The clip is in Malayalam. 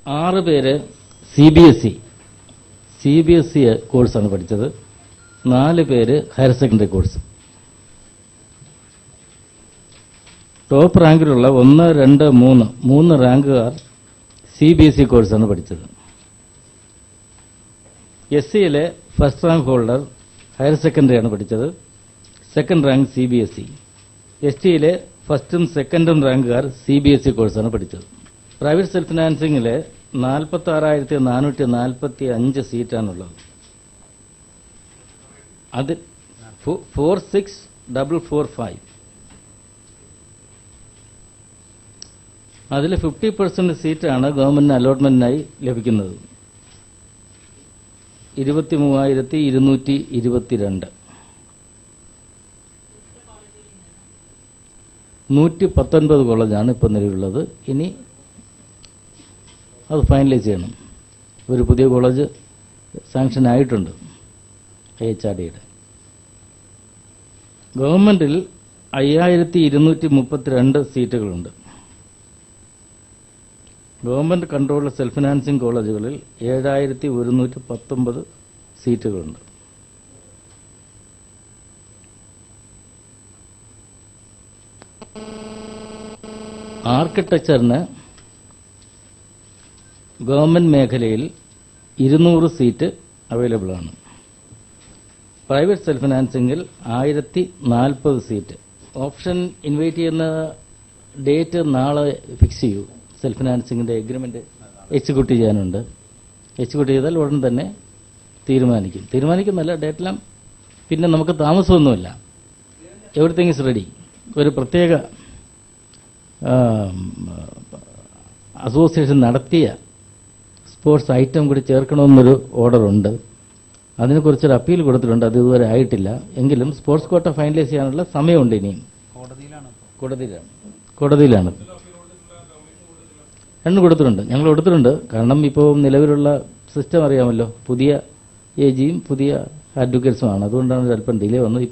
6 പേര് CBSE കോഴ്സാണ് പഠിച്ചത്. 4 പേര് ഹയർ സെക്കൻഡറി കോഴ്സ്. ടോപ്പ് റാങ്കിലുള്ള 1, 2, 3 റാങ്കുകാർ CBSE കോഴ്സാണ് പഠിച്ചത്. SCയിലെ ഫസ്റ്റ് റാങ്ക് ഹോൾഡർ ഹയർ സെക്കൻഡറിയാണ് പഠിച്ചത്. Second rank CBSE. STയിലെ ഫസ്റ്റും സെക്കൻഡും റാങ്കുകാർ CBSE കോഴ്സാണ് പഠിച്ചത്. പ്രൈവറ്റ് സെൽഫ് ഫിനാൻസിംഗിലെ 46,445 സീറ്റാണുള്ളത്. അതിൽ 46445. അതിൽ 50% സീറ്റാണ് ഗവൺമെന്റിന് അലോട്ട്മെന്റിനായി ലഭിക്കുന്നത്. 23,222. 119 കോളേജാണ് ഇപ്പോൾ നിലവിലുള്ളത്. ഇനി അത് ഫൈനലൈസ് ചെയ്യണം. ഒരു പുതിയ കോളേജ് സാങ്ഷൻ ആയിട്ടുണ്ട് IHRDയുടെ. ഗവൺമെന്റിൽ 5,232 സീറ്റുകളുണ്ട്. ഗവൺമെന്റ് കൺട്രോൾഡ് സെൽഫ് ഫിനാൻസിംഗ് കോളേജുകളിൽ 7,119 സീറ്റുകളുണ്ട്. ആർക്കിടെക്ചറിന് ഗവൺമെന്റ് മേഖലയിൽ 200 സീറ്റ് അവൈലബിൾ ആണ്. പ്രൈവറ്റ് സെൽഫ് ഫിനാൻസിംഗിൽ 1040 സീറ്റ്. ഓപ്ഷൻ ഇൻവൈറ്റ് ചെയ്യുന്ന ഡേറ്റ് നാളെ ഫിക്സ് ചെയ്യൂ. സെൽഫ് ഫിനാൻസിംഗിന്റെ എഗ്രിമെന്റ് എക്സിക്യൂട്ട് ചെയ്യാനുണ്ട്. എക്സിക്യൂട്ട് ചെയ്താൽ ഉടൻ തന്നെ തീരുമാനിക്കുന്നല്ല ഡേറ്റെല്ലാം. പിന്നെ നമുക്ക് താമസമൊന്നുമില്ല. Everything is ready. ഒരു പ്രത്യേക അസോസിയേഷൻ നടത്തിയ സ്പോർട്സ് ഐറ്റം കൂടി ചേർക്കണമെന്നൊരു ഓർഡറുണ്ട്. അതിനെക്കുറിച്ചൊരു അപ്പീൽ കൊടുത്തിട്ടുണ്ട്. അത് ഇതുവരെ ആയിട്ടില്ല. എങ്കിലും സ്പോർട്സ് കോട്ട ഫൈനലൈസ് ചെയ്യാനുള്ള സമയമുണ്ട്. ഇനിയും കോടതിയിലാണ്. രണ്ടും കൊടുത്തിട്ടുണ്ട്. ഞങ്ങൾ കൊടുത്തിട്ടുണ്ട്. കാരണം ഇപ്പോൾ നിലവിലുള്ള സിസ്റ്റം അറിയാമല്ലോ. പുതിയ AGയും പുതിയ അഡ്വക്കേറ്റ്സുമാണ്. അതുകൊണ്ടാണ് അല്പം ഡിലേ വന്നത്. ഇപ്പോൾ